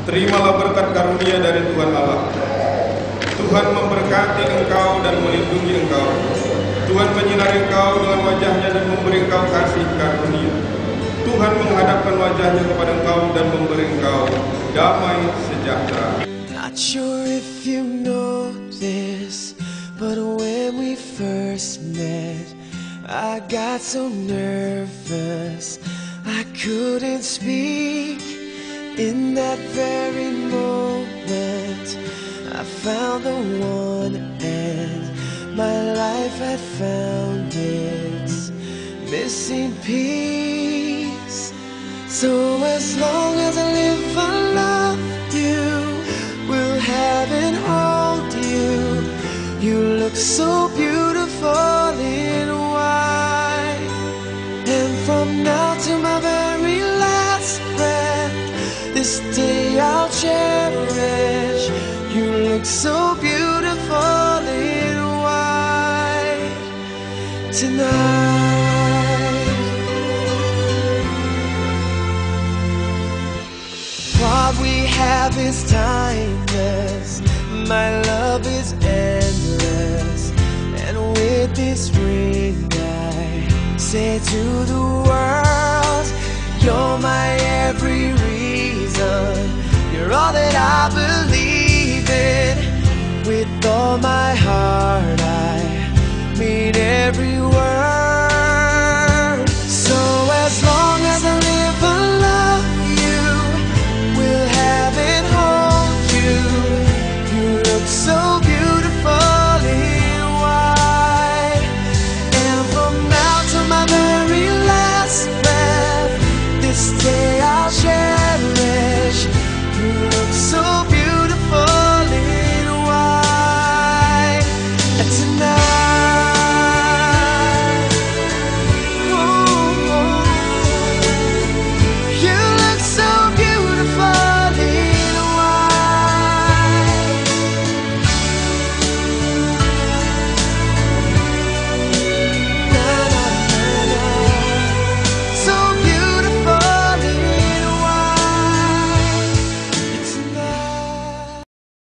Terimalah berkat karunia dari Tuhan Allah. Tuhan memberkati engkau dan melindungi engkau. Tuhan menyinari engkau dengan wajahnya dan memberi engkau kasih karunia. Tuhan menghadapkan wajahnya kepada engkau dan memberi engkau damai sejahtera. Not sure if you know this, but when we first met, I got so nervous I couldn't speak. In that very moment I found the one, and my life had found its missing piece. So as long as I live, I love you, will have and hold you. You look so beautiful in white, and from now to my very last breath, this day I'll cherish. You look so beautiful in white tonight. What we have is timeless, my love is endless, and with this ring I say to the world, you're my every reason, you're all that I believe in. With all my heart